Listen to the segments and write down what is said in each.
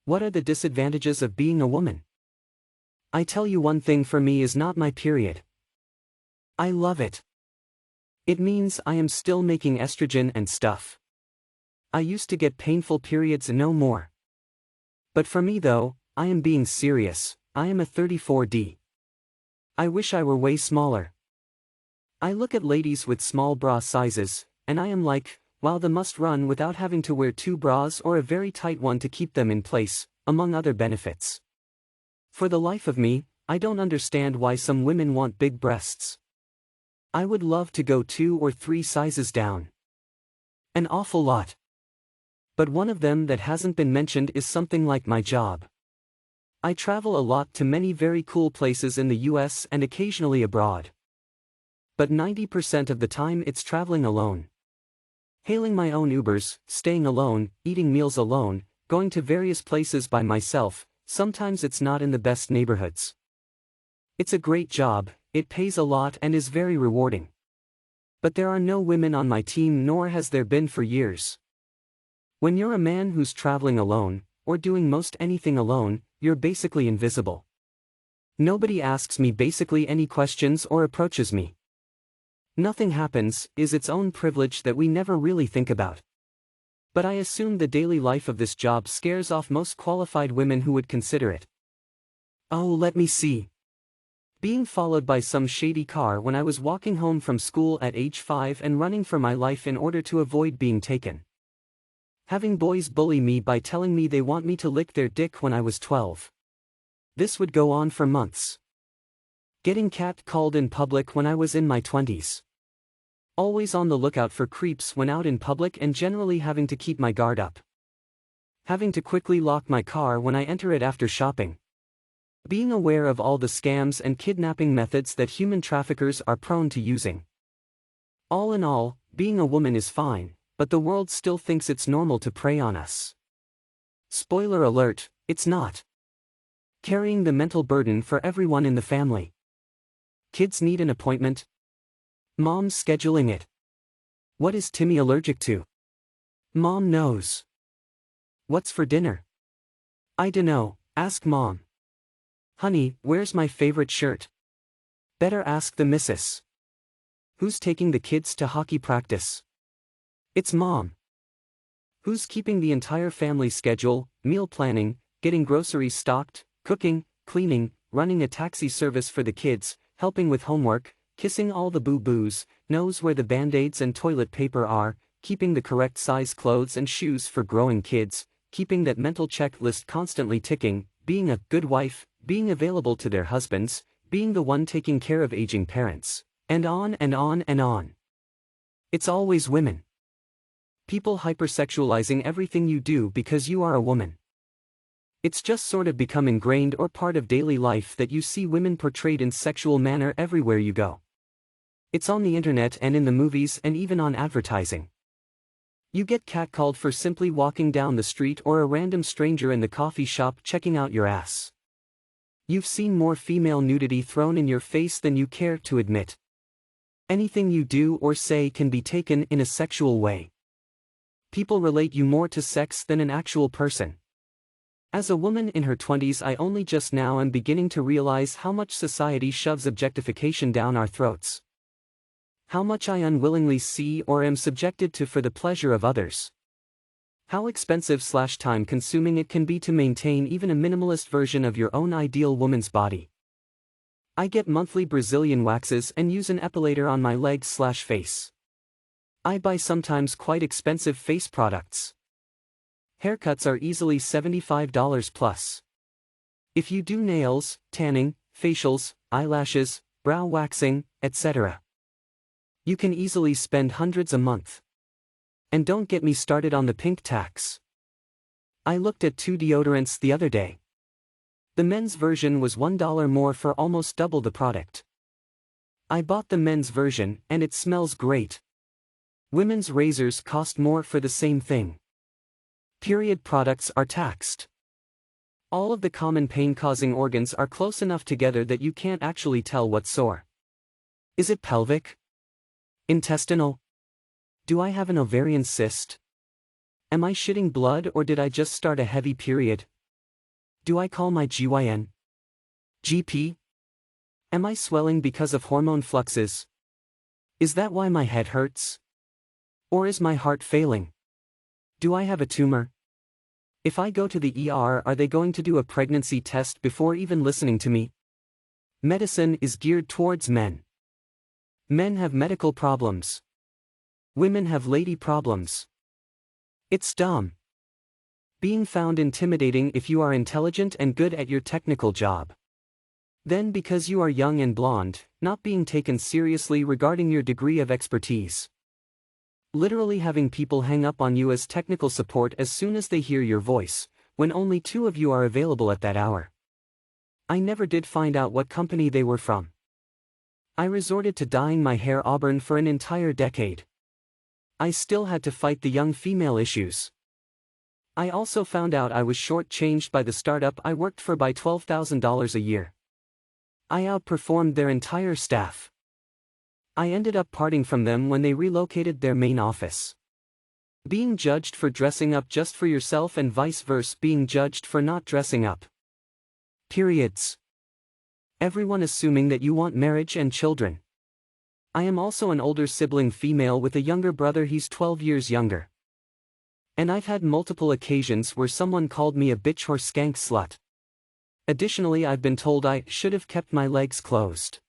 What are the disadvantages of being a woman? I tell you, one thing for me is not my period. I love it. It means I am still making estrogen and stuff. I used to get painful periods, no more. But for me though, I am being serious, I am a 34D. I wish I were way smaller. I look at ladies with small bra sizes, and I am like, wow, they must run without having to wear 2 bras or a very tight one to keep them in place, among other benefits. For the life of me, I don't understand why some women want big breasts. I would love to go 2 or 3 sizes down. An awful lot. But one of them that hasn't been mentioned is something like my job. I travel a lot to many very cool places in the US and occasionally abroad. But 90% of the time it's traveling alone. Hailing my own Ubers, staying alone, eating meals alone, going to various places by myself, sometimes it's not in the best neighborhoods. It's a great job, it pays a lot and is very rewarding. But there are no women on my team, nor has there been for years. When you're a man who's traveling alone, or doing most anything alone, you're basically invisible. Nobody asks me basically any questions or approaches me. Nothing happens, is its own privilege that we never really think about. But I assume the daily life of this job scares off most qualified women who would consider it. Oh, let me see. Being followed by some shady car when I was walking home from school at age 5 and running for my life in order to avoid being taken. Having boys bully me by telling me they want me to lick their dick when I was 12. This would go on for months. Getting catcalled in public when I was in my 20s. Always on the lookout for creeps when out in public and generally having to keep my guard up. Having to quickly lock my car when I enter it after shopping. Being aware of all the scams and kidnapping methods that human traffickers are prone to using. All in all, being a woman is fine, but the world still thinks it's normal to prey on us. Spoiler alert, it's not. Carrying the mental burden for everyone in the family. Kids need an appointment. Mom's scheduling it. What is Timmy allergic to? Mom knows. What's for dinner? I dunno, ask Mom. Honey, where's my favorite shirt? Better ask the missus. Who's taking the kids to hockey practice? It's Mom. Who's keeping the entire family schedule, meal planning, getting groceries stocked, cooking, cleaning, running a taxi service for the kids, helping with homework, kissing all the boo-boos, knows where the band-aids and toilet paper are, keeping the correct size clothes and shoes for growing kids, keeping that mental checklist constantly ticking, being a good wife, being available to their husbands, being the one taking care of aging parents, and on and on and on. It's always women. People hypersexualizing everything you do because you are a woman. It's just sort of become ingrained or part of daily life that you see women portrayed in sexual manner everywhere you go. It's on the internet and in the movies and even on advertising. You get catcalled for simply walking down the street or a random stranger in the coffee shop checking out your ass. You've seen more female nudity thrown in your face than you care to admit. Anything you do or say can be taken in a sexual way. People relate you more to sex than an actual person. As a woman in her 20s, I only just now am beginning to realize how much society shoves objectification down our throats. How much I unwillingly see or am subjected to for the pleasure of others. How expensive/time consuming it can be to maintain even a minimalist version of your own ideal woman's body. I get monthly Brazilian waxes and use an epilator on my legs/face. I buy sometimes quite expensive face products. Haircuts are easily $75 plus. If you do nails, tanning, facials, eyelashes, brow waxing, etc., you can easily spend hundreds a month. And don't get me started on the pink tax. I looked at 2 deodorants the other day. The men's version was $1 more for almost double the product. I bought the men's version and it smells great. Women's razors cost more for the same thing. Period products are taxed. All of the common pain-causing organs are close enough together that you can't actually tell what's sore. Is it pelvic? Intestinal? Do I have an ovarian cyst? Am I shitting blood or did I just start a heavy period? Do I call my GYN? GP? Am I swelling because of hormone fluxes? Is that why my head hurts? Or is my heart failing? Do I have a tumor? If I go to the ER, are they going to do a pregnancy test before even listening to me? Medicine is geared towards men. Men have medical problems. Women have lady problems. It's dumb. Being found intimidating if you are intelligent and good at your technical job. Then because you are young and blonde, not being taken seriously regarding your degree of expertise. Literally having people hang up on you as technical support as soon as they hear your voice, when only 2 of you are available at that hour. I never did find out what company they were from. I resorted to dyeing my hair auburn for an entire decade. I still had to fight the young female issues. I also found out I was shortchanged by the startup I worked for by $12,000 a year. I outperformed their entire staff. I ended up parting from them when they relocated their main office. Being judged for dressing up just for yourself and vice versa, being judged for not dressing up. Periods. Everyone assuming that you want marriage and children. I am also an older sibling female with a younger brother, he's 12 years younger. And I've had multiple occasions where someone called me a bitch or skank slut. Additionally, I've been told I should have kept my legs closed.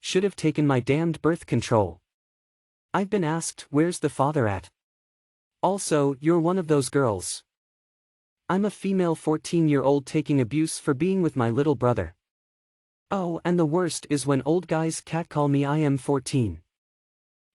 Should have taken my damned birth control. I've been asked, where's the father at? Also, you're one of those girls. I'm a female 14-year-old taking abuse for being with my little brother. Oh, and the worst is when old guys catcall me I am 14.